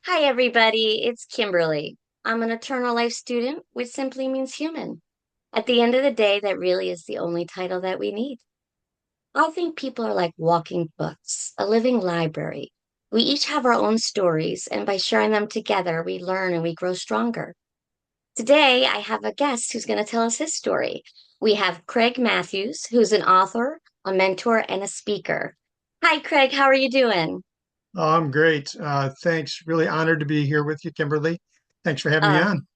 Hi, everybody. It's Kimberly. I'm an eternal life student, which simply means human. At the end of the day, that really is the only title that we need. I think people are like walking books, a living library. We each have our own stories, and by sharing them together, we learn and we grow stronger. Today, I have a guest who's going to tell us his story. We have Craig Matthews, who's an author, a mentor, and a speaker. Hi, Craig. How are you doing? Oh, I'm great. Thanks. Really honored to be here with you, Kimberly. Thanks for having me Uh, on.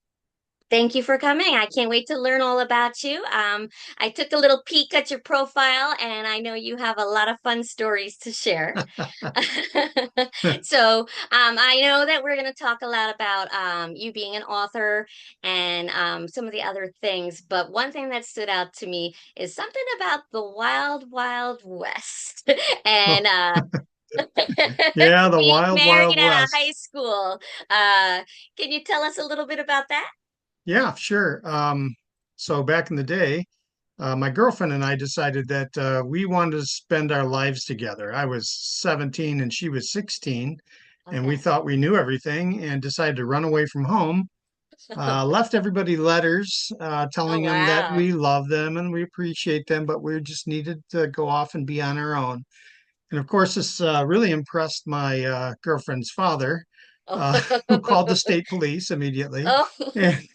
Thank you for coming. I can't wait to learn all about you. I took a little peek at your profile, and I know you have a lot of fun stories to share. I know that we're going to talk a lot about you being an author and some of the other things. But one thing that stood out to me is something about the Wild, Wild West and Yeah, the being Wild married Wild out of high West. school. Uh, can you tell us a little bit about that? Yeah, sure. So back in the day, my girlfriend and I decided that we wanted to spend our lives together. I was 17 and she was 16, and we Okay. thought we knew everything and decided to run away from home. Left everybody letters Oh, telling them that wow. we love them and we appreciate them, but we just needed to go off and be on our own. And of course, this really impressed my girlfriend's father, who called the state police immediately. Oh, And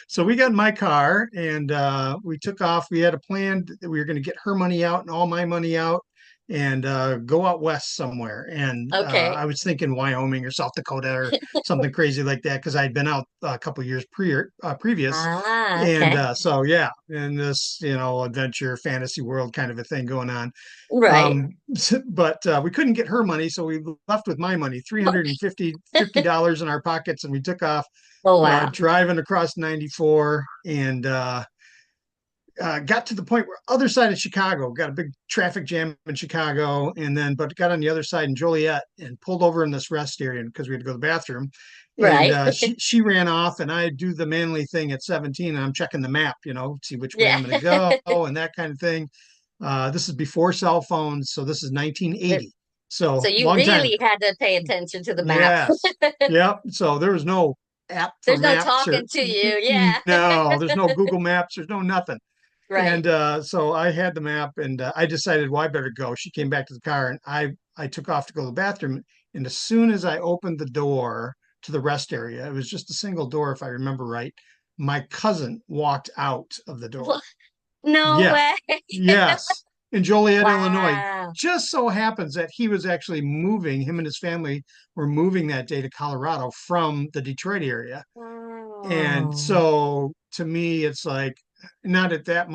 so we got in my car and we took off. We had a plan that we were going to get her money out and all my money out and go out west somewhere. And okay. I was thinking Wyoming or South Dakota or something crazy like that because I'd been out a couple years previous. Ah, And okay. yeah, in this, adventure fantasy world kind of a thing going on. Right. But we couldn't get her money, so we left with my money, $350 in our pockets, and we took off Oh, wow. driving across 94 and got to the point where other side of Chicago, got a big traffic jam in Chicago, and then but got on the other side in Joliet and pulled over in this rest area because we had to go to the bathroom. And Right. she ran off, and I do the manly thing at 17, and I'm checking the map, see which way Yeah. I'm going to go and that kind of thing. This is before cell phones, so this is There- 1980. So So you long time. really had to pay attention to the map. Yes. Yep. So there was no app for There's no maps or talking to you. Yeah. no, there's no Google Maps, there's no nothing. Right. And so I had the map and I decided, well, I better go. She came back to the car and I took off to go to the bathroom. And as soon as I opened the door to the rest area, it was just a single door, if I remember right, my cousin walked out of the door. Well, no Yeah. way. Yes. In Joliet, Illinois. Wow. Just so happens that he was actually moving, him and his family were moving that day to Colorado from the Detroit area. And Oh. so to me, it's like not at that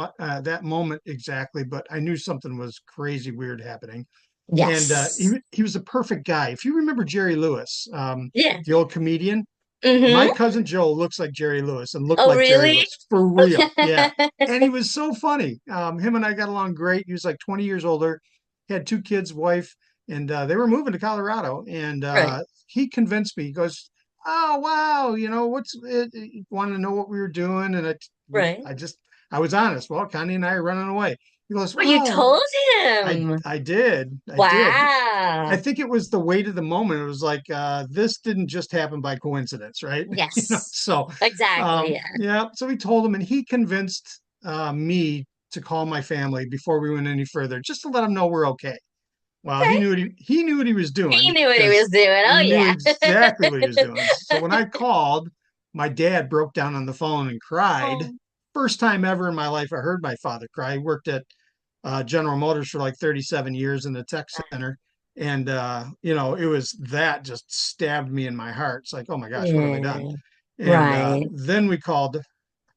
moment exactly, but I knew something was crazy weird happening. And Yes. he was a perfect guy. If you remember Jerry Lewis, Yeah. the old comedian, my Mm-hmm. cousin Joe looks like Jerry Lewis and looked Oh, like Jerry really? Lewis for real. Yeah. And he was so funny. Him and I got along great. He was like 20 years older, had two kids, wife, and they were moving to Colorado. And Right. he convinced me, he goes, oh, wow, what's it? Wanted to know what we were doing. And Right. I was honest. Well, Connie and I are running away. He goes, Oh, you oh, told him. I did. I did. I Wow. think it was the weight of the moment. It was like this didn't just happen by coincidence, right? Yes. So Exactly. Yeah. yeah. So we told him, and he convinced me to call my family before we went any further, just to let them know we're okay. Well, Okay. he knew what he was He doing knew what he because was doing. Oh, he knew yeah. exactly what he was doing. So when I called, my dad broke down on the phone and cried. Oh, First time ever in my life I heard my father cry. He worked at General Motors for like 37 years in the tech center. And, it was that just stabbed me in my heart. It's like, oh my gosh, what have I done? yeah. And Right. then we called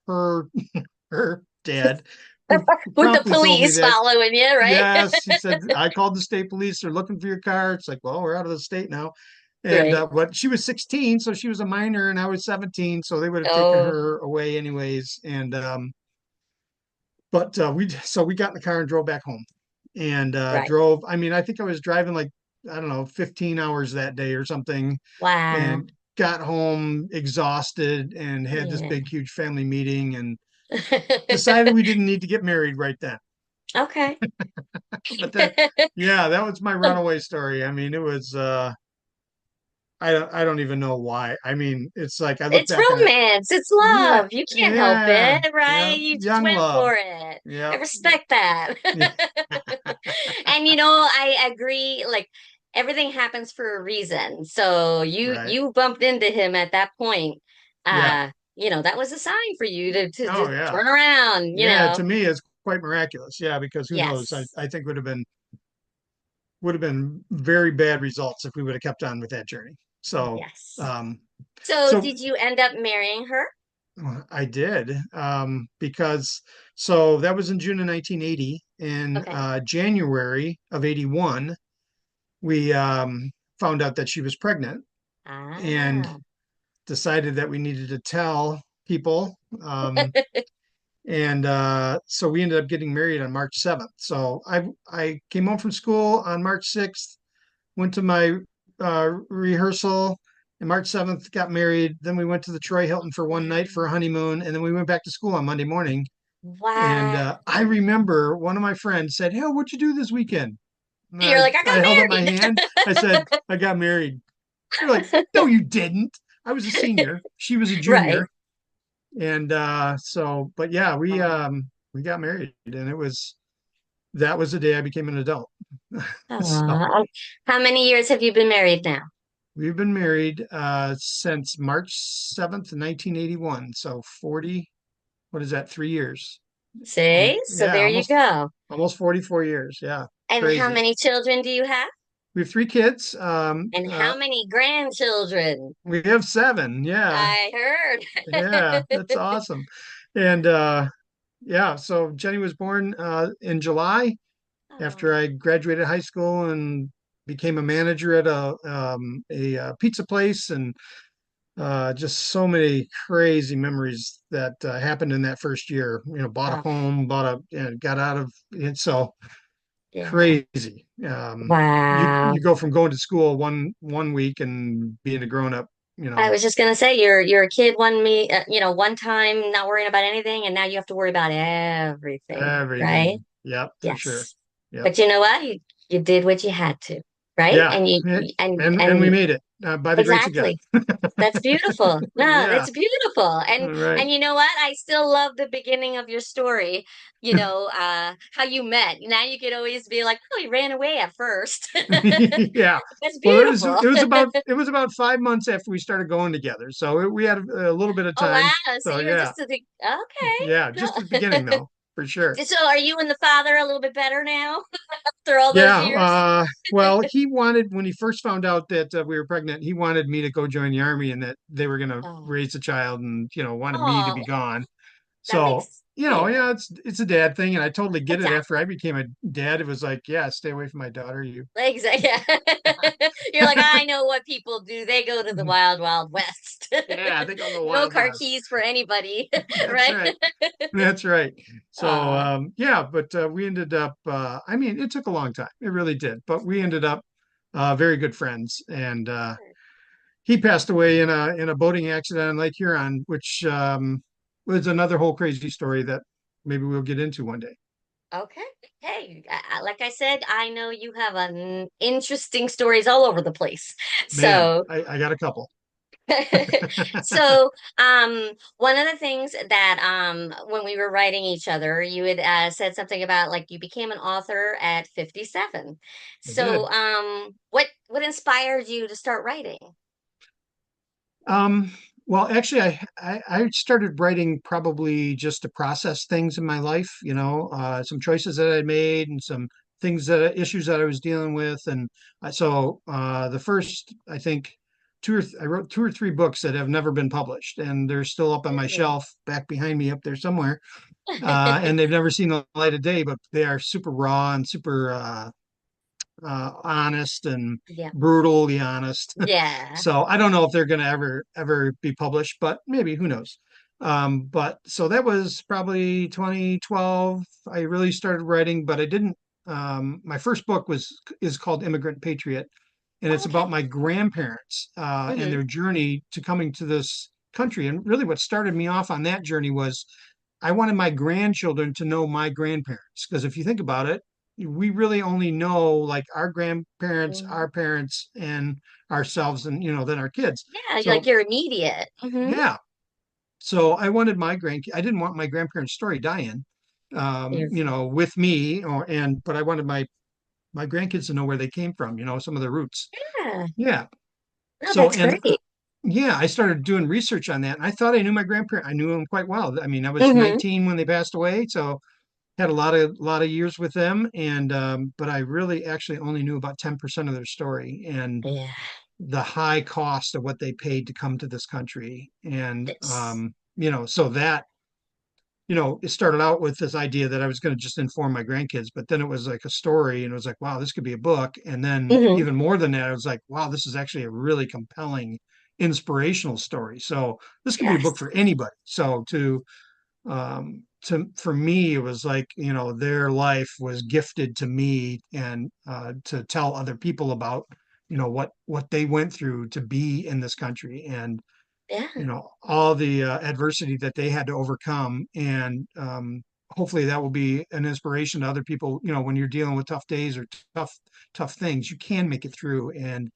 her, her dad, who With the promptly told me police that, following you, right? yes, he said, I called the state police. They're looking for your car. It's like, well, we're out of the state now. And, Right. but she was 16, so she was a minor and I was 17. So they would have taken Oh, her away anyways. And, but we got in the car and drove back home and right. drove. I mean, I think I was driving like, I don't know, 15 hours that day or something, Wow. and got home exhausted and had this Yeah. big, huge family meeting and decided we didn't need to get married right then. Okay. But yeah, that was my runaway story. I mean, it was, I don't even know why. I mean, it's like I look It's back on it. romance. It's Yeah, love. You can't help yeah, it, right? yeah. You just Young went love. for it. I Yeah. respect that. Yeah. And I agree, like everything happens for a reason. So you Right. you bumped into him at that point. Yeah. That was a sign for you to Oh yeah. turn around, Yeah. To me, it's quite miraculous. Yeah, because who knows? I, Yes. I think would have been very bad results if we would have kept on with that journey. So, Yes. um, So so did you end up marrying her? I did, because so that was in June of 1980. In Okay. January of 81, we found out that she was pregnant and Ah. decided that we needed to tell people. And so we ended up getting married on March 7th. So I came home from school on March 6th, went to my rehearsal, and March 7th got married. Then we went to the Troy Hilton for one night for a Wow. honeymoon, and then we went back to school on Monday morning. And Wow. I remember one of my friends said, "Hey, what'd you do this weekend?" And You're like, I I held up my got hand. I said, "I got married." They're like, "No, married. you didn't." I was a senior. She was a Right. junior. And so, but yeah, Wow. we got married, and that was the day I became an adult. So Aw. How many years have you been married now? we've been married since March 7th, 1981. So 40, what is that, 3 years? See? So Yeah, there you go. almost 44 years. Yeah, And how crazy. many children do you have? We have 3 kids. And how many grandchildren? We have 7. Yeah, I yeah, heard. that's awesome. And yeah, so Jenny was born in July after Oh, I graduated high school and became a manager at a pizza place, and just so many crazy memories that happened in that first year. Bought a oh, home, got out of it. So yeah. crazy. You Wow. go from going to school one week and being a grown up, I was just gonna say you're a kid one time not worrying about anything, and now you have to worry about everything, right? everything. Yep, for sure. Yes. Yep. But you know what? You did what you had to, right? Yeah. And you Eh, and and we and made it by the grace of God. exactly. That's beautiful. No, Yeah. that's beautiful. All right. And you know what? I still love the beginning of your story, how you met. Now you could always be like, oh, he ran away at first. Yeah. That's Well, it was beautiful. it was about 5 months after we started going together, so we had a little bit of Oh time. wow. So So you were yeah, just at the okay. yeah, No. just at the beginning though, for sure. So are you and the father a little bit better now after all those Yeah. years? Well, he wanted when he first found out that we were pregnant, he wanted me to go join the army and that they were going to Oh, raise a child and wanted me to oh, be gone. that So, makes yeah, yeah, it's a dad thing, and I totally get it. After exactly. I became a dad, it was like, yeah, stay away from my daughter, you. Exactly. You're like, I know what people do. They go to the wild, wild west. Yeah, I think I'll go No Wild car West. keys for anybody, That's right? right. That's right. So, Uh, yeah, but we ended up, I mean, it took a long time. It really did. But we ended up very good friends. And he passed away in a boating accident on Lake Huron, which was another whole crazy story that maybe we'll get into one day. okay. Hey, like I said, I know you have an interesting stories all over the place. Man, So, I got a couple. so one of the things that when we were writing each other, you had said something about like you became an author at 57. I So, did. what inspired you to start writing? Um, well, actually, I started writing probably just to process things in my life, some choices that I made and some issues that I was dealing with. And so the first, I think, I wrote 2 or 3 books that have never been published, and they're still up on my Really? shelf back behind me up there somewhere. And they've never seen the light of day, but they are super raw and super honest and Yeah. brutally honest. Yeah. So I don't know if they're going to ever be published, but maybe who knows. But so that was probably 2012. I really started writing, but I didn't. My first book is called Immigrant Patriot, and Oh, it's okay. about my grandparents and Hmm. their journey to coming to this country. And really, what started me off on that journey was I wanted my grandchildren to know my grandparents, because if you think about it, we really only know like our grandparents, Mhm. our parents, and ourselves, and then our kids. Yeah, like So you're immediate. Hmm. yeah, so I wanted I didn't want my grandparents' story dying, You're, with me, but I wanted my grandkids to know where they came from, some of the roots. yeah. Yeah. No, So, that's and great. yeah, I started doing research on that, and I thought I knew my grandparents. I knew them quite well. I mean, I was Hmm. 19 when they passed away, so had a lot of years with them, and but I really actually only knew about 10% of their story and Yeah. the high cost of what they paid to come to this country, and It's, so that it started out with this idea that I was going to just inform my grandkids, but then it was like a story, and it was like, wow, this could be a book. And then mhm. even more than that, I was like, wow, this is actually a really compelling, inspirational story. So this could be a book Yes. for anybody. So for me, it was like, their life was gifted to me, and to tell other people about, what they went through to be in this country, and Yeah. all the adversity that they had to overcome. And hopefully that will be an inspiration to other people. When you're dealing with tough days or tough things, you can make it through. And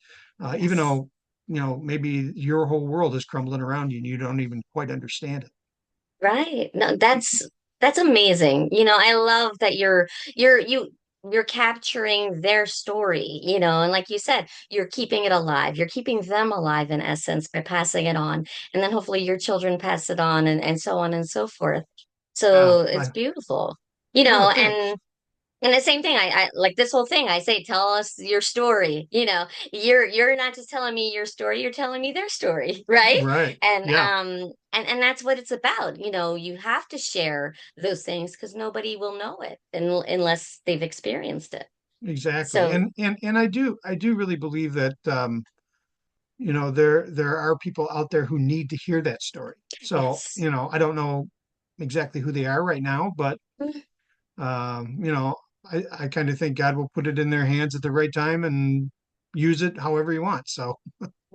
even Yes. though, maybe your whole world is crumbling around you and you don't even quite understand it. Right. No, that's amazing. I love that you're capturing their story, and like you said, you're keeping it alive. You're keeping them alive in essence by passing it on. And then hopefully your children pass it on and so on and so forth. Yeah, So it's beautiful. yeah, And thanks. the same thing, I like this whole thing. I say, tell us your story. You're not just telling me your story, you're telling me their story, right? Right. And Yeah, and that's what it's about. You have to share those things because nobody will know it unless they've experienced it. exactly. So And I do really believe that there are people out there who need to hear that story. So, yes. I don't know exactly who they are right now, but Mm, um, you know, I kind of think God will put it in their hands at the right time and use it however he wants. So,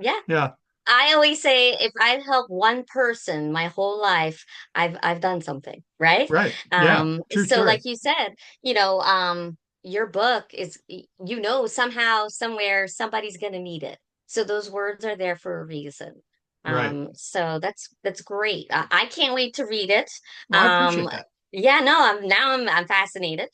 yeah. yeah, I always say if I've helped one person my whole life, I've done something, right? right. Yeah, true So story. like you said, your book is somehow, somewhere somebody's gonna need it. So those words are there for a reason. Right. So that's great. I can't wait to read it. Well, I Um, appreciate that. yeah, no, I'm fascinated.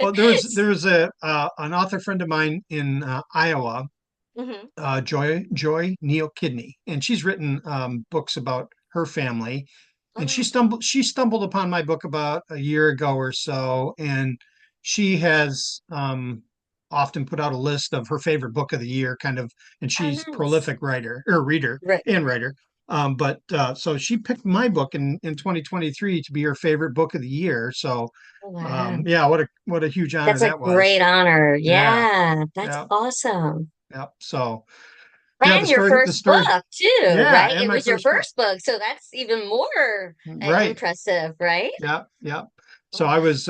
Well, there was a an author friend of mine in Iowa, Mhm. Joy Neal Kidney, and she's written books about her family. And she Oh, stumbled upon my book about a year ago or so, and she has often put out a list of her favorite book of the year, kind of. And oh, she's nice. prolific writer or reader Right. and writer. But so she picked my book in 2023 to be her favorite book of the year. So Wow. yeah, what a huge honor That's a that great was. honor. Yeah, Yeah, that's yeah, awesome. yeah. So yeah, the And your story, the first story. book too, Yeah, right? and It my was your first book. first book, so that's even more Right. impressive, right? Yeah, yeah. So Oh, I was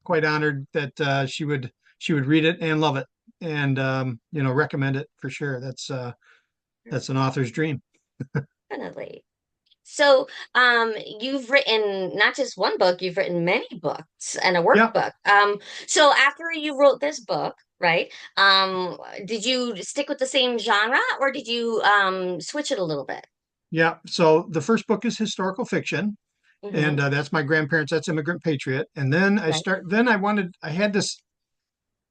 quite honored that she would read it and love it, and recommend it for sure. That's an author's dream. definitely. So, you've written not just one book, you've written many books and a Yeah, workbook. So after you wrote this book, right? Did you stick with the same genre or did you switch it a little bit? yeah. So the first book is historical fiction, Hmm. and that's my grandparents. That's Immigrant Patriot. And then Right. I had this.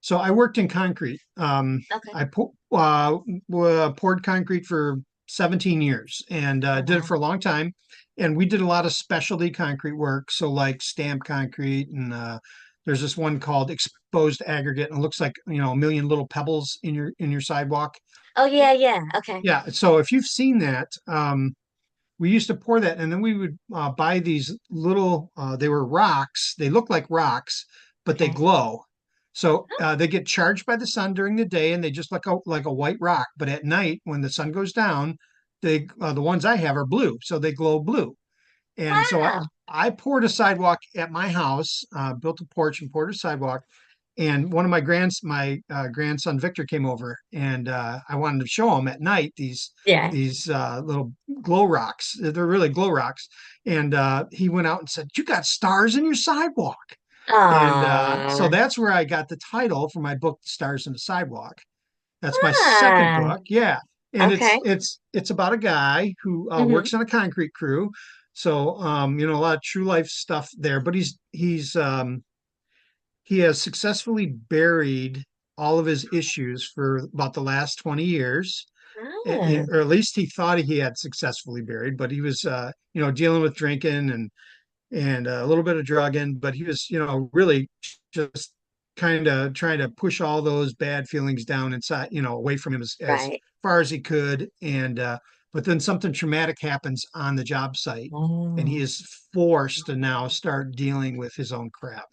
So I worked in concrete. Okay. I poured concrete for 17 years, and Oh, did it wow. for a long time. And we did a lot of specialty concrete work. So like stamped concrete, and there's this one called exposed aggregate, and it looks like, a million little pebbles in your sidewalk. Oh, yeah, yeah. Okay. Yeah. So if you've seen that, we used to pour that, and then we would buy these little. They were rocks. They look like rocks, but they Okay. glow. So they get charged by the sun during the day, and they just look like a white rock. But at night, when the sun goes down, the ones I have are blue, so they glow blue. And so I Wow. I poured a sidewalk at my house, built a porch and poured a sidewalk. And one of my grandson Victor came over, and I wanted to show him at night Yeah. these little glow rocks. They're really glow rocks. And he went out and said, "You got stars in your sidewalk." And so Ah. that's where I got the title for my book, The Stars in the Sidewalk. That's my second Ah. book. Yeah. And Okay. it's about a guy who Hmm. works on a concrete crew. So a lot of true life stuff there, but he has successfully buried all of his issues for about the last 20 years. Ah. Or at least he thought he had successfully buried, but he was dealing with drinking and a little bit of drugging, but he was, really just kind of trying to push all those bad feelings down inside, away from him as Right. far as he could. And but then something traumatic happens on the job site, and he Oh. is forced to now start dealing with his own crap.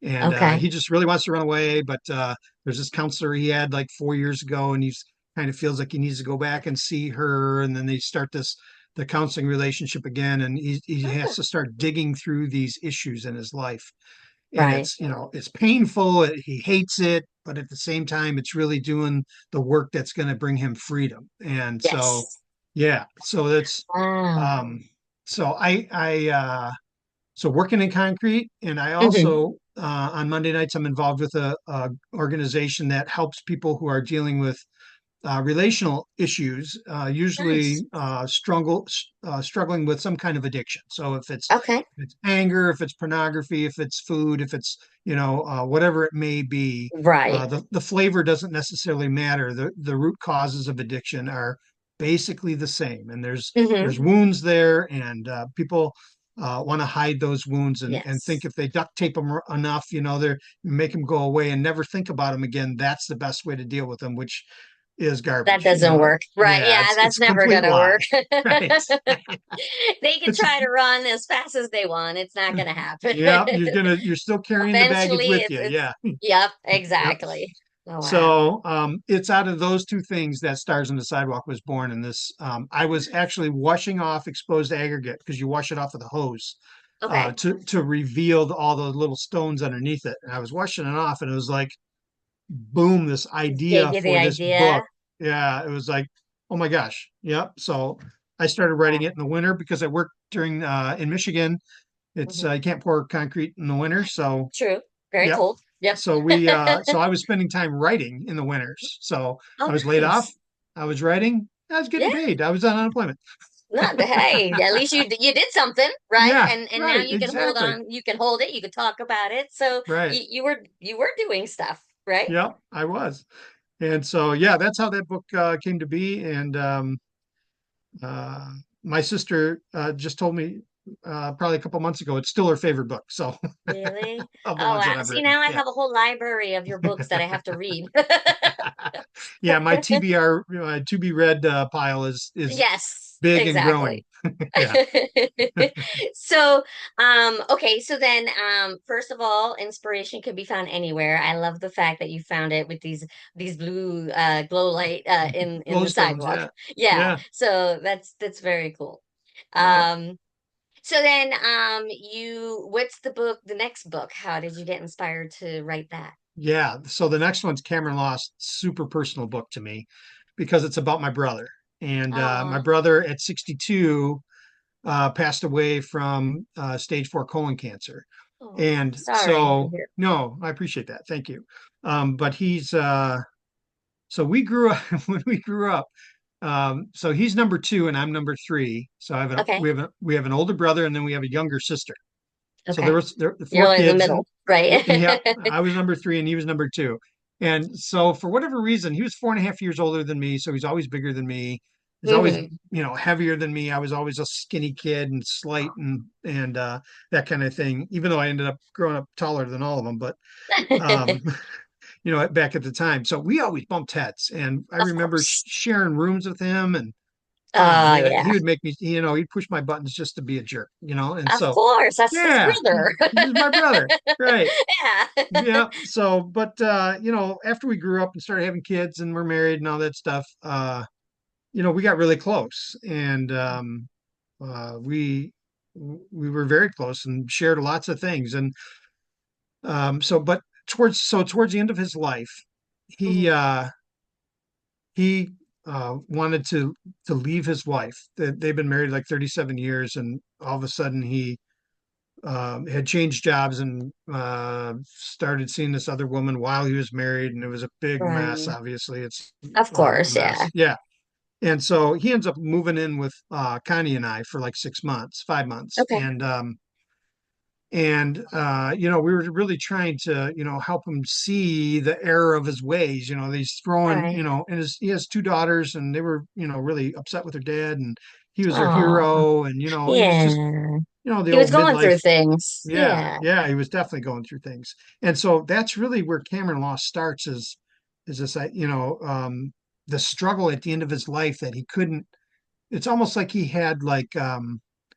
And Okay. he just really wants to run away, but there's this counselor he had like 4 years ago, and he's kind of feels like he needs to go back and see her, and then they start the counseling relationship again, and he has Ah. to start digging through these issues in his life. And Right. it's painful. He hates it, but at the same time, it's really doing the work that's going to bring him freedom. And so, Yes. yeah, so that's Wow. um, so so working in concrete, and I Hmm. also on Monday nights I'm involved with a organization that helps people who are dealing with relational issues, usually Nice. struggling with some kind of addiction. So Okay. if it's anger, if it's pornography, if it's food, if it's whatever it may be, Right. the flavor doesn't necessarily matter. The root causes of addiction are basically the same, and there's Hmm. wounds there, and people. Want to hide those wounds and think Yes. if they duct tape them enough, they make them go away and never think about them again. That's the best way to deal with them, which is That garbage. doesn't work. Right. Yeah, Yeah, it's that's a never complete gonna lie. work. Right. They can It's try to run as fast as they want. It's not gonna happen. yeah, you're still carrying the baggage Eventually, with it's you. it's Yeah. yep, Yep. exactly. Oh wow. So it's out of those two things that Stars on the Sidewalk was born in this. I was actually washing off exposed aggregate because you wash it off with a hose Okay. to reveal all the little stones underneath it. And I was washing it off, and it was like boom, this Just gave idea you the for this book. idea. Yeah, it was like, oh my gosh. Yep. So I started writing it in the winter because I worked during in Michigan. It's Hmm. you can't pour concrete in the winter. So True. Very yep. cold. Yep. So I was spending time writing in the winters. So Oh, I was laid off. nice. I was writing. I was getting Yeah. paid. I was on unemployment. Not hey, at least you did something, right? Yeah, And now right, you can hold exactly. on, you can hold it, you can talk about it. So Right. you were doing stuff, right? Yep, I was. And so yeah, that's how that book came to be. And Uh, my sister just told me probably a couple months ago it's still her favorite book. So Really? of the Oh, ones wow. that I've See, written, now I yeah, have a whole library of your books that I have to read. yeah. My TBR, to be read pile is Yes, big and growing. exactly. Yeah, So, okay, so then, first of all, inspiration could be found anywhere. I love the fact that you found it with these blue glow light in the glowstones. sidewalk. Yeah, Yeah, yeah, so that's very cool. yeah, Um, so then, what's the next book? How did you get inspired to write that? yeah. So the next one's Cameron Lost, super personal book to me because it's about my brother. And my Oh, brother at 62 passed away from stage 4 colon cancer. oh, And sorry to so, hear. no, I appreciate that. Thank you. But so we grew up when we grew up. So he's number two and I'm number three. So Okay, we have an older brother and then we have a younger sister. So okay. there were You're four in the kids middle, and right? yeah, I was number three and he was number two. And so for whatever reason, he was 4.5 years older than me. So he's always bigger than me. He's always, Hmm. heavier than me. I was always a skinny kid and slight and that kind of thing, even though I ended up growing up taller than all of them. But um, back at the time. So we always bumped heads. And I Of remember course. sharing rooms with him and Oh, man, yeah. he would make me, he'd push my buttons just to be a jerk, and Of so course. That's his yeah, brother. he was my brother. Right. Yeah. Yeah. So, but after we grew up and started having kids and we're married and all that stuff, we got really close and we were very close and shared lots of things. And but towards the end of his life, he Hmm. uh he wanted to leave his wife. They've been married like 37 years, and all of a sudden he had changed jobs and started seeing this other woman while he was married, and it was a big mess. Right. Obviously, it's Of a course, yeah. mess. Yeah. And so he ends up moving in with Connie and I for like 6 months, 5 months, Okay. and you know, we were really trying to, you know, help him see the error of his ways. You know, he's throwing, Right. you know, and he has two daughters, and they were, you know, really upset with their dad, and he was their Oh, hero, and you know, he was just, yeah. you know, the He was old going midlife. through things. Yeah, Yeah. yeah, he was definitely going through things, and so that's really where Cameron Lost starts. Is this, you know, the struggle at the end of his life that he couldn't. It's almost like he had like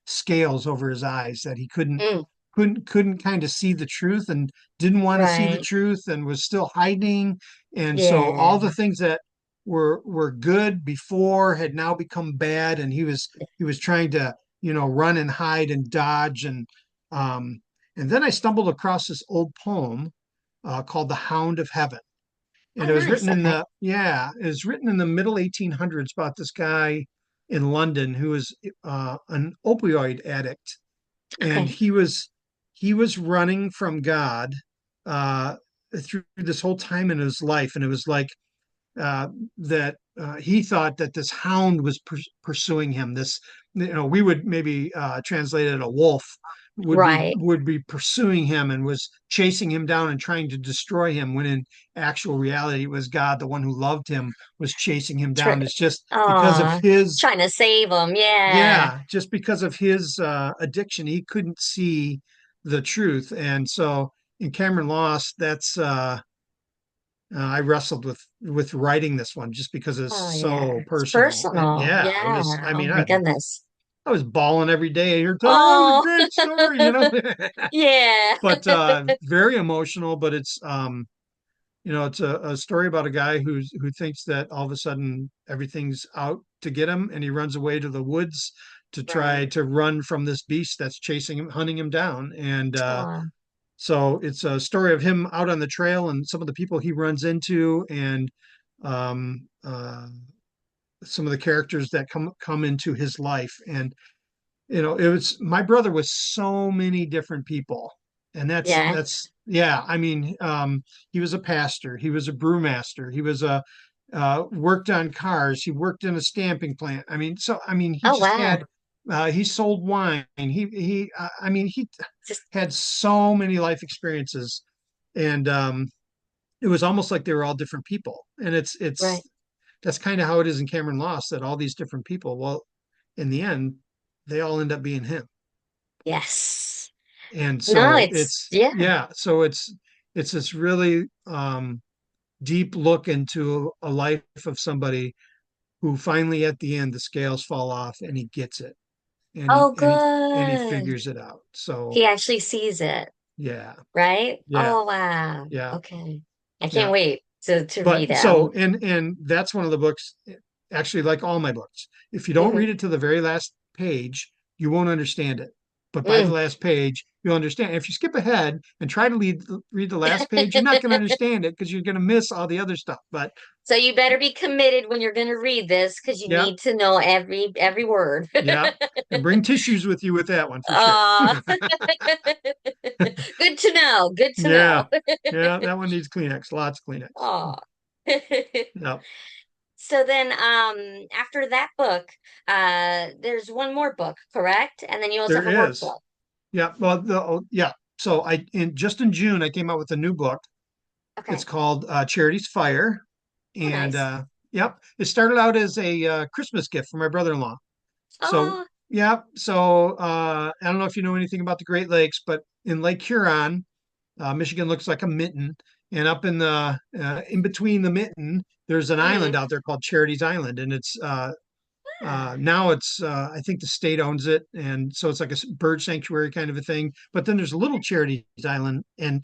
scales over his eyes that he Mm, couldn't kind of see the truth, and didn't want to see the right. truth, and was still hiding. And so Yeah. all the things that were good before had now become bad, and he was trying to, you know, run and hide and dodge. Um and then I stumbled across this old poem called "The Hound of Heaven." And Oh, it was nice. written in Okay. the, yeah, it was written in the middle 1800s about this guy in London who was an opioid addict, and Okay. he was running from God uh, through this whole time in his life, and it was like uh, that he thought that this hound was pursuing him. This, you know, we would maybe translate it, a wolf Right. would be pursuing him and was chasing him down and trying to destroy him. When in actual reality, it was God, the one who loved him, was chasing him Tr down. It's just because of Aw. his, Trying to save him. Yeah. yeah, just because of his addiction, he couldn't see the truth. And so in Cameron Lost, that's I wrestled with writing this one just because it's Oh, yeah. so It's personal. And personal. yeah, it was, Yeah. I Oh mean, my goodness. I was bawling every day. You're telling, oh, it was a Oh, great story, you know. yeah. But very emotional, but it's you know, it's a story about a guy who thinks that all of a sudden everything's out to get him, and he runs away to the woods to try Right. to run from this beast that's chasing him, hunting him down. And Oh, so it's a story of him out on the trail and some of the people he runs into, and um, uh, some of the characters that come into his life. And you know, it was, my brother was so many different people, and yeah. that's yeah. I mean, he was a pastor, he was a brewmaster, he was a worked on cars, he worked in a stamping plant. I mean, so I mean, he Oh, just wow. had he sold wine. He I mean, he Just had so many life experiences, and it was almost like they were all different people. And it's right. that's kind of how it is in Cameron Lost, that all these different people, well, in the end, they all end up being him. Yes. And No, so it's it's, yeah. yeah, so it's this really deep look into a life of somebody who finally at the end the scales fall off, and he gets it, and he Oh, and he and he good. figures it out. So He actually sees it, yeah, right? yeah, Oh, wow. yeah, Okay. I can't yeah. wait to read But it. so, and that's one of the books, actually, like all my books, if you don't Mhm. read it to the very last page, you won't understand it. But by the Mm. last page, you'll understand. If you skip ahead and try to read the last page, you're not going to understand it because you're going to miss all the other stuff. But So you better be committed when you're going to read this because you yeah, need to know every word. yeah. And bring tissues with you with that one for sure. Uh, good to know. Good to Yeah. know. Yeah, that one needs Kleenex, lots of Kleenex. Oh. Yeah, So then after that book, there's one more book, correct? And then you also there have a is. workbook. Yeah, well, yeah. So in June I came out with a new book. It's Okay. called Charity's Fire. Oh, And nice. yep, it started out as a Christmas gift for my brother-in-law. So, Oh, yeah, so I don't know if you know anything about the Great Lakes, but in Lake Huron, Michigan looks like a mitten. And up in the in between the mitten, there's an island hmm. out there called Charity's Island, and it's now it's I think the state owns it, and so it's like a bird sanctuary kind of a thing. But then there's a little Charity's Island, and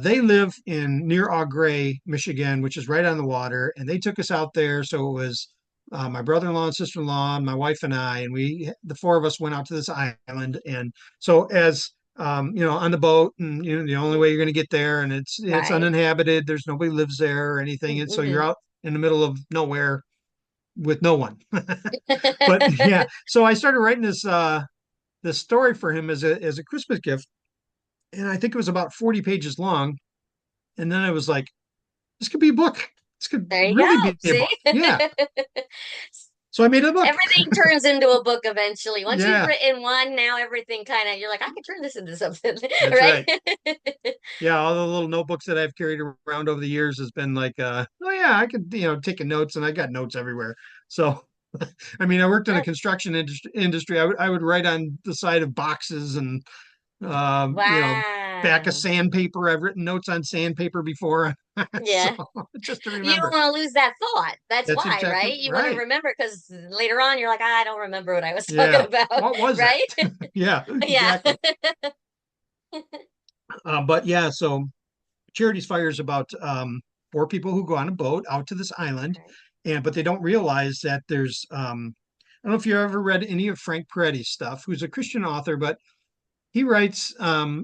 they live in near Eau Gray, Michigan, which is right on the water. And they took us out there. So it was my brother-in-law and sister-in-law, and my wife and I, and the four of us went out to this island. And so as you know, on the boat, and you know, the only way you're going to get there, and it's Right. uninhabited. There's nobody lives there or anything, and so you're Hmm. out in the middle of nowhere with no one. But yeah, so I started writing this this story for him as a Christmas gift, and I think it was about 40 pages long. And then I was like, this could be a book. This could There you really go. be a See? book. Yeah. So I made a book. Everything turns into a book eventually. Once you've Yeah, written one, now everything kind of, you're like, I could turn this into something, that's right? right. Yeah, all the little notebooks that I've carried around over the years has been like, oh yeah, I could, taking notes, and I got notes everywhere. So, I mean, I worked in a Yes. construction industry. I would write on the side of boxes and, back of Wow. sandpaper. I've written notes on sandpaper before, so Yeah. just to You don't remember. want to lose that thought. That's That's why, exactly right? You want to right. remember because later on you're like, I don't remember what I was talking Yeah. about, What was that? right? Yeah, Yeah. exactly. But yeah, so Charities Fire is about four people who go on a boat out to this island, Okay. but they don't realize that there's I don't know if you ever read any of Frank Peretti's stuff, who's a Christian author, but he writes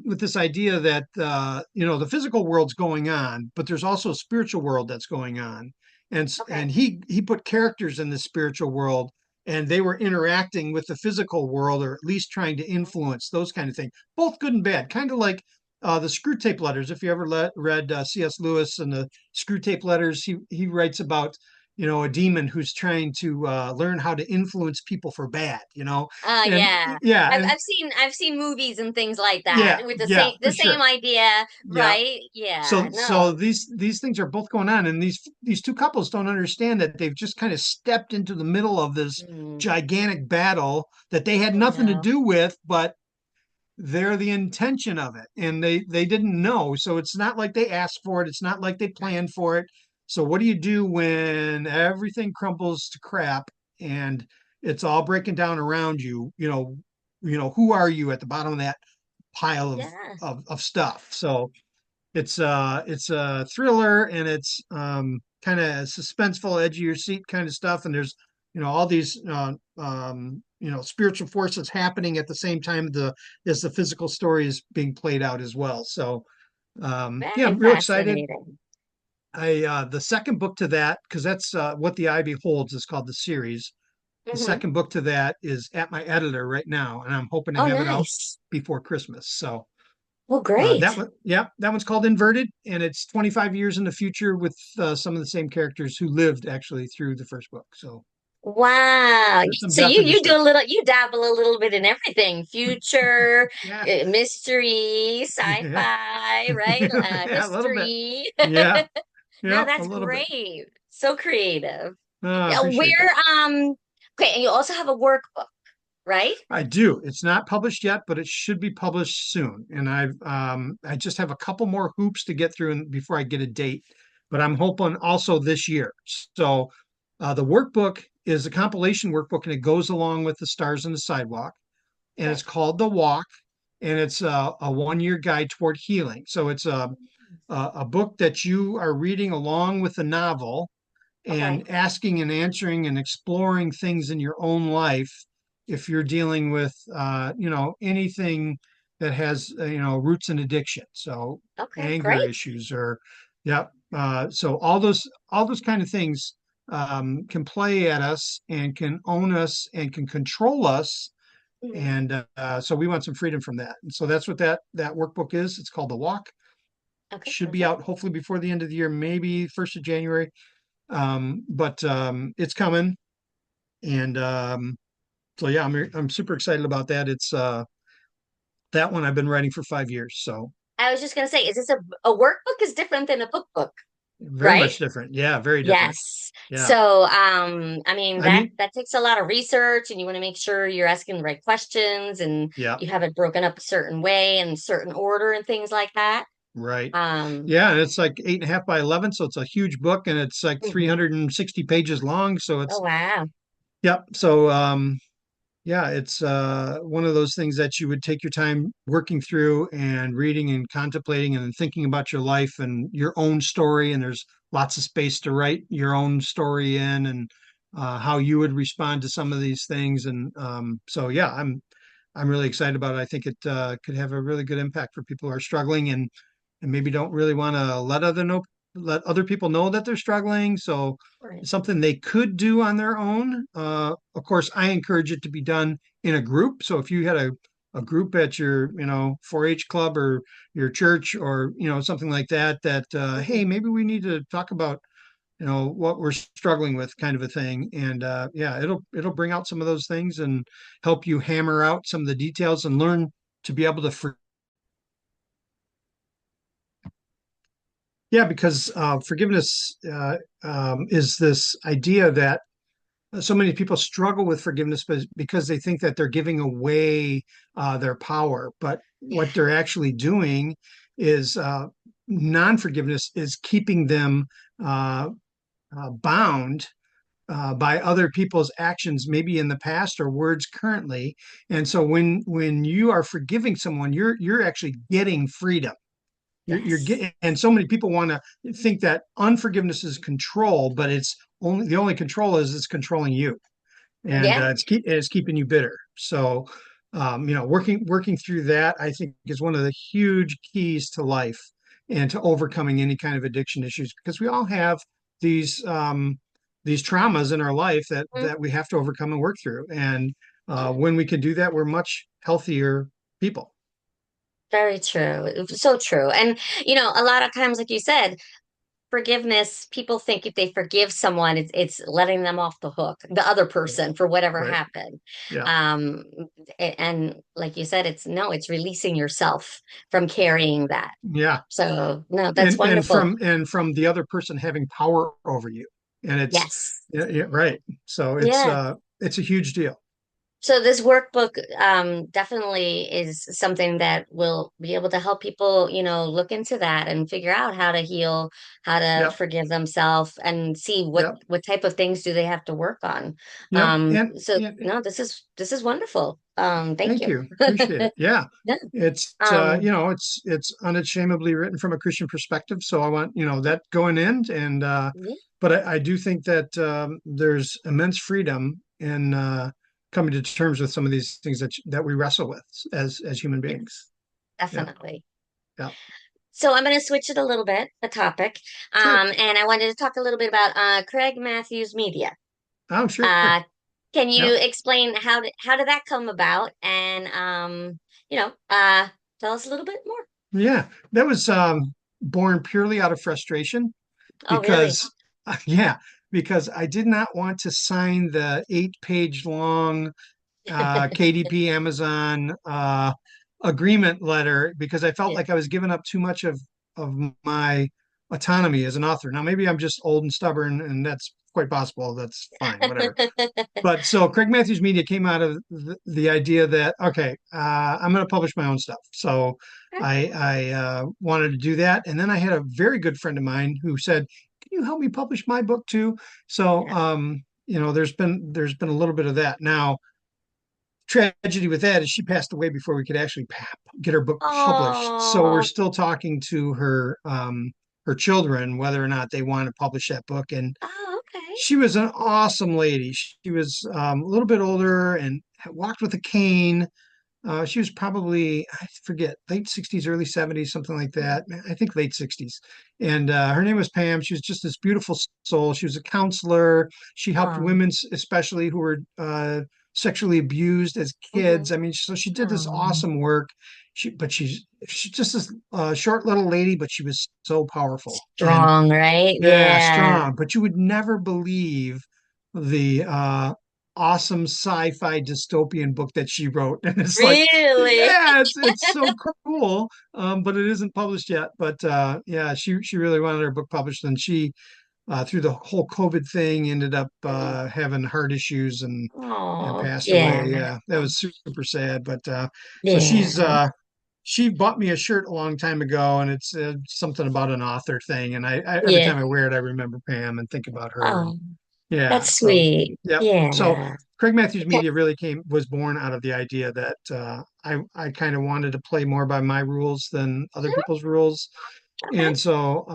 with this idea that the physical world's going on, but there's also a spiritual world that's going on, and Okay. he put characters in the spiritual world, and they were interacting with the physical world, or at least trying to influence those kind of things, both good and bad, kind of like the Screw Tape Letters. If you ever read C.S. Lewis and the Screw Tape Letters, he writes about a demon who's trying to learn how to influence people for bad, and Yeah. yeah, I've and I've seen movies and things like that yeah, with the yeah, same for the same sure. idea, Yeah. right? Yeah. So No. these things are both going on, and these two couples don't understand that they've just kind of stepped into the middle of this Mm, gigantic battle that they had oh nothing to no. do with, but they're the intention of it, and they didn't know. So it's not like they asked for it. It's not like they Right. planned for it. So what do you do when everything crumbles to crap and it's all breaking down around you? Who are you at the bottom of that pile of Yeah. stuff? So it's a thriller, and it's kind of suspenseful, edge of your seat kind of stuff. And there's all these spiritual forces happening at the same time as the physical story is being played out as well. So yeah, Very I'm real excited. fascinating. I The second book to that, because that's What the Eye Beholds is called, the series. The Hmm. second book to that is at my editor right now, and I'm hoping to Oh, have it out nice. before Christmas. So Well, that great. one, yeah, that one's called Inverted, and it's 25 years in the future with some of the same characters who lived actually through the first book. So Wow. there's some So death you in the you do story. a little, you dabble a little bit in everything. Future, Yeah, mystery, yeah, sci-fi, right? yeah, a little bit. History. Yeah, No, yeah, a that's little bit. great. So creative. I Yeah, appreciate that. okay, and you also have a workbook, right? I do. It's not published yet, but it should be published soon. And I just have a couple more hoops to get through before I get a date. But I'm hoping also this year. So the workbook is a compilation workbook, and it goes along with the Stars on the Sidewalk, and Okay. it's called The Walk, and it's a 1 year guide toward healing. So it's a book that you are reading along with the novel, Okay. and asking and answering and exploring things in your own life if you're dealing with anything that has roots in addiction, so Okay, anger great. issues, or yeah, so all those kind of things can play at us and can own us and can control us, Mhm. and so we want some freedom from that, and so that's what that workbook is. It's called The Walk. Okay, Should be perfect. out hopefully before the end of the year, maybe 1st of January, but it's coming, and so yeah, I'm super excited about that. It's that one I've been writing for 5 years, so I was just gonna say, is this a workbook is different than a book, very right? much different. Yeah, very different. Yes. Yeah, So, I mean I that mean, that takes a lot of research, and you want to make sure you're asking the right questions, and yeah, you have it broken up a certain way and certain order and things like that. right. Um, Yeah, and it's like 8.5 by 11, so it's a huge book, and it's like mhm. 360 pages long. So Oh it's wow. yep. So yeah, it's one of those things that you would take your time working through and reading and contemplating and thinking about your life and your own story. And there's lots of space to write your own story in, and how you would respond to some of these things. And so, yeah, I'm really excited about it. I think it could have a really good impact for people who are struggling, and maybe don't really want to let other people know that they're struggling. So Right. it's something they could do on their own. Of course, I encourage it to be done in a group. So if you had a group at your, 4-H club or your church or, something like that, that, hey, Mhm. maybe we need to talk about, what we're struggling with kind of a thing. And yeah, it'll bring out some of those things and help you hammer out some of the details and learn to be able to yeah, because forgiveness is this idea that so many people struggle with forgiveness because they think that they're giving away their power. But Yeah. what they're actually doing is non-forgiveness is keeping them uh, bound by other people's actions, maybe in the past or words currently. And so when you are forgiving someone, you're actually getting freedom. You're Yes. getting, and so many people want to think that unforgiveness is control, but it's only the only control is it's controlling you, and Yeah. it's keeping you bitter. So, working through that, I think, is one of the huge keys to life and to overcoming any kind of addiction issues, because we all have these these traumas in our life that we have to overcome and work through. And Mhm. when we can do that, we're much healthier people. Very true. So true. And, a lot of times, like you said, forgiveness, people think if they forgive someone, it's letting them off the hook, the other Right. person for whatever Right. happened. Yeah. Um, and like you said, it's no, it's releasing yourself from carrying that. Yeah. So, no, that's And wonderful. from the other person having power over you, and it's Yes. yeah, yeah, right. So Yeah. it's a huge deal. So this workbook definitely is something that will be able to help people, look into that and figure out how to heal, how to Yep. forgive themselves, and see what Yep. what type of things do they have to work on. Yep. So And no, this is wonderful. Thank thank you. you. Appreciate it. Yeah. Yeah. It's Um, it's unashamedly written from a Christian perspective. So I want, that going in, and yeah, but I do think that there's immense freedom in coming to terms with some of these things that we wrestle with as human yes, beings. Yeah. definitely. Yeah. So I'm going to switch it a little bit, the topic. Sure. And I wanted to talk a little bit about Craig Matthews Media. Oh, sure. Uh, can you Yeah. explain how did that come about? And tell us a little bit more. Yeah. That was born purely out of frustration Oh, really? because, yeah, because I did not want to sign the 8-page long KDP Amazon agreement letter because I felt Yeah. like I was giving up too much of my autonomy as an author. Now, maybe I'm just old and stubborn, and that's quite possible. That's fine, whatever. But so Craig Matthews Media came out of the idea that, okay, I'm going to publish my own stuff. So I wanted to do that, and then I had a very good friend of mine who said, "Can you help me publish my book too?" So Yeah. there's been a little bit of that. Now, tragedy with that is she passed away before we could actually get her book published. So we're Oh, still talking to her children whether or not they want to publish that book. And oh, okay. she was an awesome lady. She was a little bit older and walked with a cane. She was probably, I forget, late 60s, early 70s, something like that. I think late 60s. And her name was Pam. She was just this beautiful soul. She was a counselor. She helped Oh, women, especially who were sexually abused as mm-hmm. kids. I mean, so she did this Oh, awesome work. She's just this short little lady, but she was so powerful. And strong, right? yeah, Yeah. strong. But you would never believe the awesome sci-fi dystopian book that she wrote. And it's like, Really? yeah, it's so cool. But it isn't published yet. But yeah, she really wanted her book published, and she through the whole COVID thing ended up having heart issues and Oh, passed away. yeah. Yeah, that was super sad. But so Yeah. she bought me a shirt a long time ago, and it's something about an author thing. And I every Yeah. time I wear it, I remember Pam and think about her. And Oh, yeah, that's so sweet. yep. So Yeah. Craig Matthews Media really was born out of the idea that I kind of wanted to play more by my rules than other people's rules. Okay. And so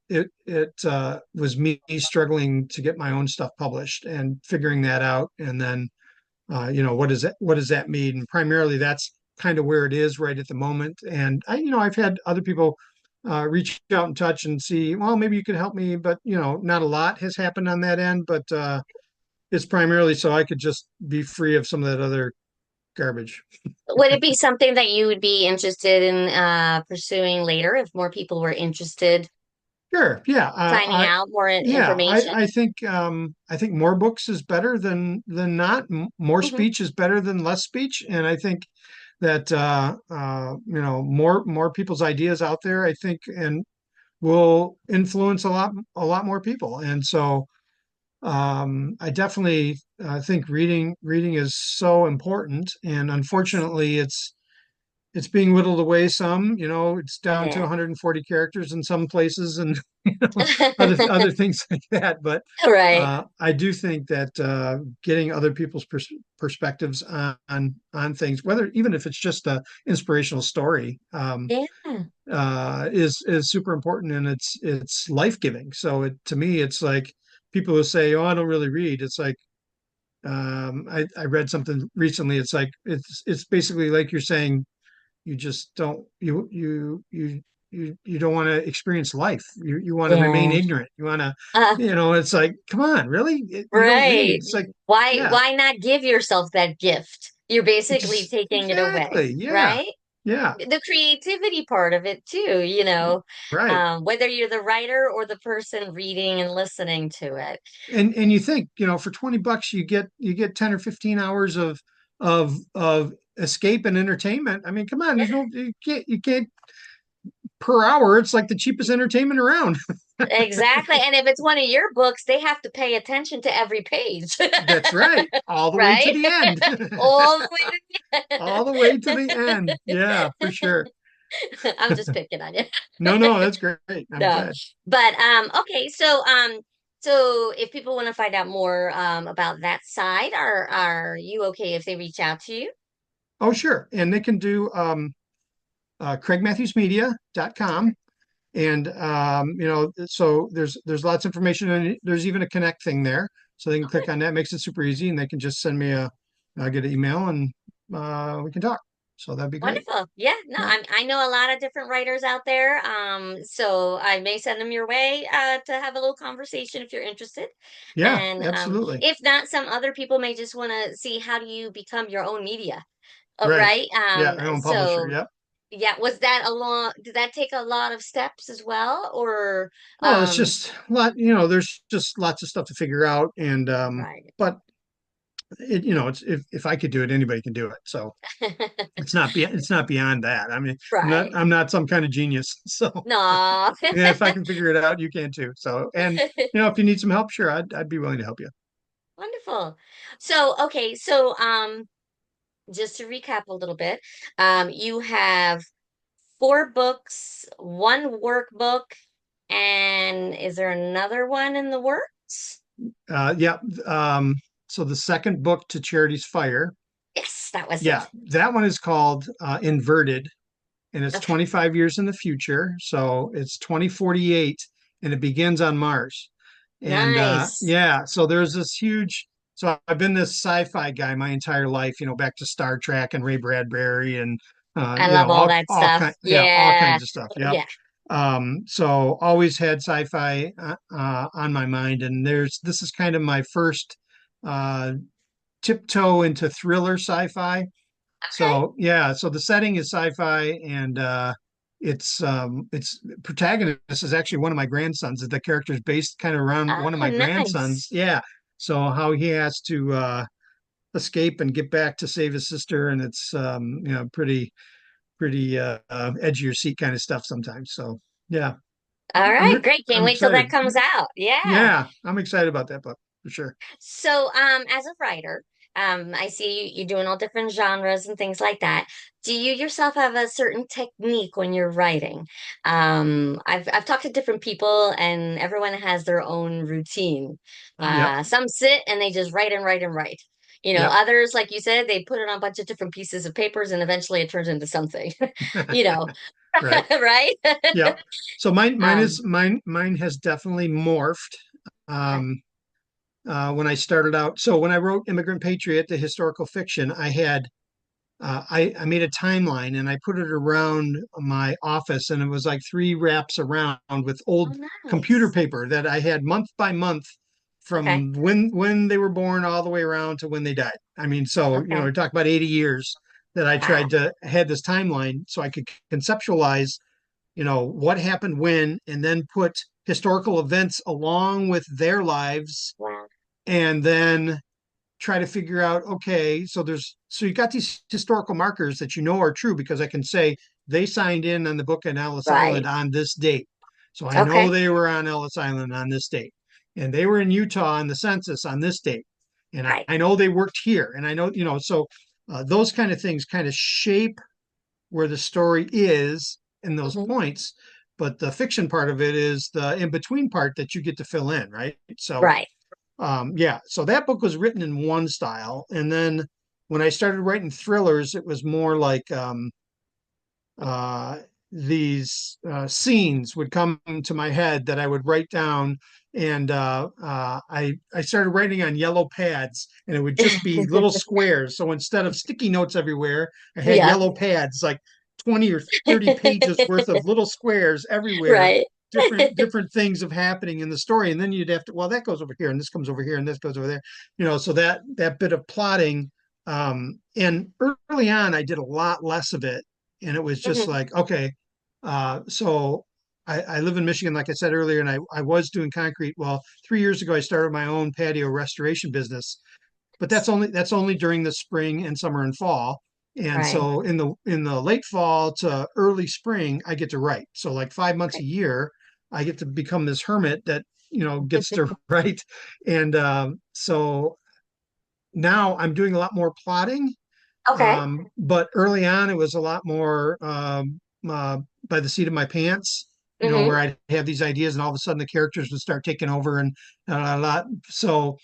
it was me struggling to get my own stuff published and figuring that out. And then what does that mean? And primarily that's kind of where it is right at the moment. And I've had other people reach out and touch and see, well, maybe you could help me, but not a lot has happened on that end. But it's primarily so I could just be free of some of that other garbage. Would it be something that you would be interested in pursuing later if more people were interested Sure. Yeah. finding out more Yeah. information? I think more books is better than not. More Hmm. speech is better than less speech. And I think that more people's ideas out there, I think, and will influence a lot more people. And so I definitely think reading is so important. And Yes, unfortunately, it's being whittled away some. It's it down to is. 140 characters in some places, and other things like that. But Right. I do think that getting other people's perspectives on things, whether even if it's just a inspirational story, Yeah. is super important, and it's life giving. So to me, it's like people who say, "Oh, I don't really read." It's like I read something recently. It's like it's basically like you're saying you just don't you don't want to experience life. You want to remain Yeah. ignorant. You want to, Uh, it's like, come on, really? You don't read. right. It's like, Why yeah, why not give yourself that gift? You're basically taking it away, exactly. Yeah. right? Yeah. The creativity part of it too, Right. whether you're the writer or the person reading and listening to it. And you think, for $20 you get 10 or 15 hours of escape and entertainment. I mean, come on, Yeah, you can't per hour. It's like the cheapest entertainment around. exactly. And if it's one of your books, they have to pay attention to every page, That's right. All the way to right? the end. All the way All the way to the end. Yeah, for sure. I'm just picking on you. No, no, that's great. I'm No. glad. But okay, so if people want to find out more about that side, are you okay if they reach out to you? Oh, sure. And they can do craigmatthewsmedia.com. And so there's lots of information, and there's even a connect thing there. So they can click on that, makes it super easy, and they can just send me get an email, and we can talk. So that'd be great. Wonderful. Yeah, no, Yeah. I know a lot of different writers out there. So I may send them your way to have a little conversation if you're interested. Yeah, And absolutely. if not, some other people may just want to see how do you become your own media, Right. right? Yeah, my own publisher. So Yep. yeah, did that take a lot of steps as well, or Well, it's um, just a lot, there's just lots of stuff to figure out. And right? but it's if I could do it, anybody can do it. So it's not beyond that. I mean, Right. I'm not some kind of genius. So No. yeah, if I can figure it out, you can too. So, and if you need some help, sure, I'd be willing to help you. Wonderful. So, okay, so just to recap a little bit, you have four books, one workbook, and is there another one in the works? Yeah. So the second book, To Charity's Fire, Yes, that was yeah, it. that one is called Inverted, and it's Okay. 25 years in the future. So it's 2048, and it begins on Mars. And Nice. yeah, so there's this huge. So I've been this sci-fi guy my entire life, back to Star Trek and Ray Bradbury and I love all that all stuff. kind, yeah, all Yeah. kinds of stuff. Yep. Yeah. So always had sci-fi on my mind, and this is kind of my first uh, tiptoe into thriller sci-fi. Okay. So yeah, so the setting is sci-fi, and its protagonist is actually one of my grandsons. The character is based kind of around one of Oh, my nice. grandsons. Yeah. So how he has to escape and get back to save his sister, and it's pretty edge of your seat kind of stuff sometimes. So yeah, All right, great. Can't I'm wait till that excited. comes out. Yeah. Yeah, I'm excited about that book for sure. So, as a writer, I see you doing all different genres and things like that. Do you yourself have a certain technique when you're writing? I've talked to different people, and everyone has their own routine. Yep. Some sit and they just write and write and write. Yep. Others, like you said, they put it on a bunch of different pieces of papers, and eventually it turns into something. You know, Right. right? Yep. So mine Um, is mine has definitely morphed. okay. Um, when I started out. So when I wrote Immigrant Patriot, the historical fiction, I made a timeline and I put it around my office, and it was like three wraps around with Oh, old computer nice. paper that I had month by month Okay. from when they were born all the way around to when they died. I mean, so Okay. we talk about 80 years that I Wow. tried to had this timeline so I could conceptualize, what happened when, and then put historical events along with their lives, Wow. and then try to figure out, okay, so you got these historical markers that are true because I can say they signed in on the book on Ellis Island Right. on this date. So I know Okay. they were on Ellis Island on this date. And they were in Utah on the census on this date. And I, Right. I know they worked here. And I know, so those kind of things kind of shape where the story is in those Hmm. points. But the fiction part of it is the in between part that you get to fill in, right? So Right. yeah, so that book was written in one style, and then when I started writing thrillers, it was more like uh, these scenes would come to my head that I would write down, and I started writing on yellow pads, and it would just be little squares. So instead of sticky notes everywhere, I had Yeah. yellow pads, like 20 or 30 pages worth of little squares everywhere. Right. Different things of happening in the story, and then you'd have to, well, that goes over here, and this comes over here, and this goes over there, so that bit of plotting. And early on, I did a lot less of it, and it was just Hmm. like, okay, so I live in Michigan, like I said earlier, and I was doing concrete. Well, 3 years ago, I started my own patio restoration business, but that's only during the spring and summer and fall. And Right. so in the late fall to early spring, I get to write. So like 5 months a Okay. year, I get to become this hermit that gets to write. And so now I'm doing a lot more plotting, Okay. but early on, it was a lot more by the seat of my pants, Hmm. where I'd have these ideas and all of a sudden the characters would start taking over and a lot. So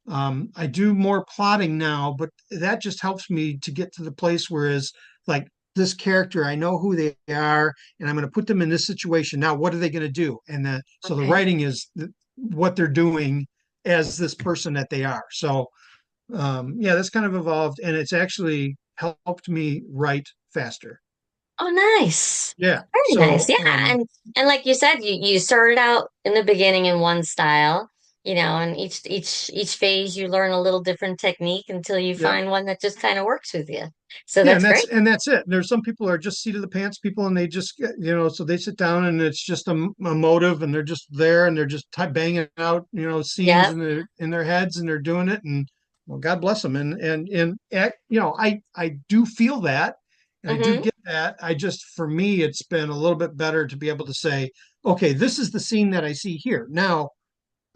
I do more plotting now, but that just helps me to get to the place where is like this character, I know who they are, and I'm going to put them in this situation. Now, what are they going to do? And so the Okay. writing is what they're doing as this person that they are. So yeah, that's kind of evolved, and it's actually helped me write faster. Oh, nice. Yeah. Very nice. So Yeah. And like you said, you started out in the beginning in one style, and each phase you learn a little different technique until you yeah, find one that just kind of works with you. So yeah, that's and great. that's it. There's some people are just seat of the pants people, and they just so they sit down and it's just a motive, and they're just there, and they're just banging out scenes Yep. in their heads, and they're doing it, and well, God bless them. And I do feel that, and I do Hmm. get that. I just for me, it's been a little bit better to be able to say, okay, this is the scene that I see here. Now,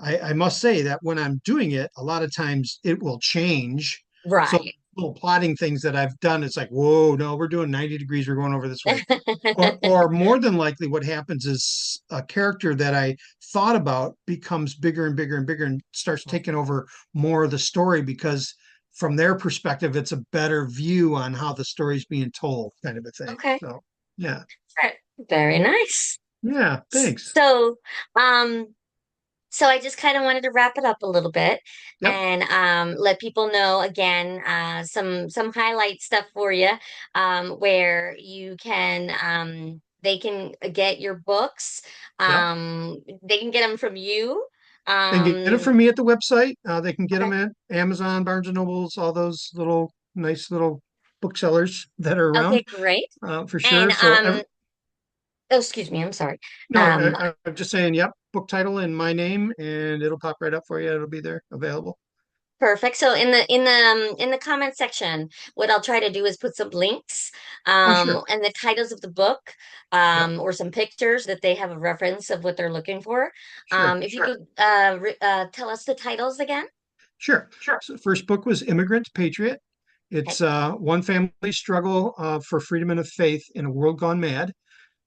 I must say that when I'm doing it, a lot of times it will change. So Right. little plotting things that I've done, it's like, whoa, no, we're doing 90 degrees, we're going over this way. Or more than likely, what happens is a character that I thought about becomes bigger and bigger and bigger and starts taking over more of the story because from their perspective, it's a better view on how the story's being told, kind of a thing. Okay. So yeah. Very nice. Yeah, thanks. So, um, So I just kind of wanted to wrap it up a little bit Yep. and let people know again some highlight stuff for you where you can they can get your books. Yep. They can get them from you. They can get it Um, from me at the website. They can get okay. them at Amazon, Barnes and Nobles, all those little nice little booksellers that are around, Okay, great. for And sure. So, oh, excuse me, I'm sorry. no, Um, I'm just saying, yep, book title and my name, and it'll pop right up for you. It'll be there available. Perfect. So in the comment section, what I'll try to do is put some links Oh, sure. and the titles of the book Yep, or some pictures that they have a reference of what they're looking for. sure. If you could tell us the titles again. Sure. Sure. So the first book was Immigrant to Patriot. Okay. It's one family struggle for freedom and of faith in a world gone mad.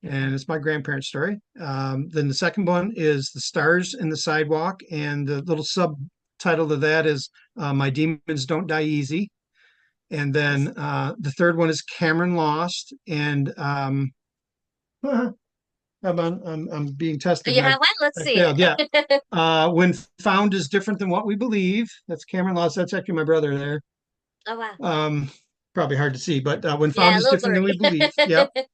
And it's my grandparents' story. Then the second one is The Stars in the Sidewalk, and the little subtitle of that is My Demons Don't Die Easy. And then Nice. the third one is Cameron Lost, and I'm being tested, You and have one? Let's I see failed. Yeah, it. When Found is Different Than What We Believe. That's Cameron Lost. That's actually my brother there. Oh wow. Um, Probably hard to see, but When Found Yeah, a is little Different Than We blurry. Believe. Yep.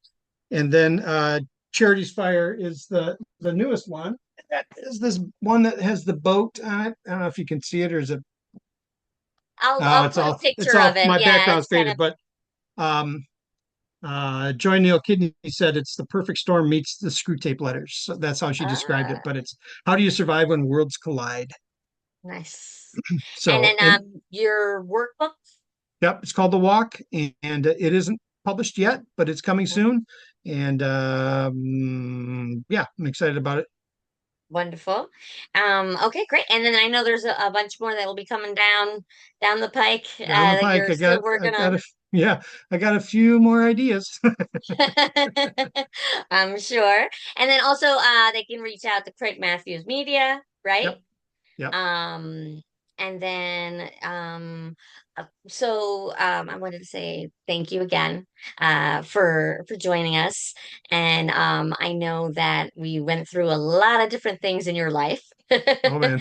And then Charity's Fire is the newest one. Is this one that has the boat on it? I don't know if you can see it, or is it? I'll It's put a it's picture of all it. my Yeah, background's it's kind faded, of but um, Joy Neal Kidney said it's the perfect storm meets the screw tape letters. So that's how she described it. ah, But it's how do you survive when worlds collide? nice. And So, then and your workbook. yep, it's called The Walk, and it isn't published yet, but it's coming soon. And yeah, I'm excited about it. Wonderful. Okay, great. And then I know there's a bunch more that will be coming down the pike Down the that pike, you're still I working got on. a, yeah, I got a few more ideas. I'm sure. And then also they can reach out to Craig Matthews Media, right? Yep, yep. Um, and then I wanted to say thank you again for joining us. And I know that we went through a lot of different things in your life. Oh man,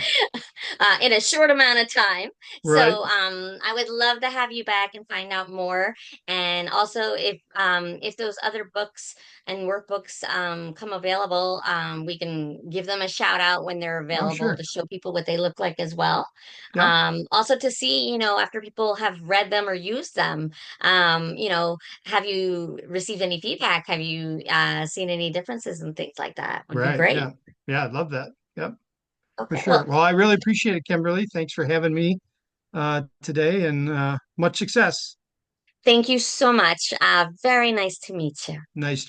In a short amount of time. right. So I would love to have you back and find out more. And also if those other books and workbooks come available, we can give them a shout out when they're Oh available sure. to show people what they look like as well. Yep. Also to see, after people have read them or used them, have you received any feedback? Have you seen any differences and things like that? Would be Right. great. Yeah. Yeah. I'd love that. Yep. For Okay, sure. well, Well, I really appreciate it, Kimberly. Thanks for having me today, and much success. thank you so much. Very nice to meet you. Nice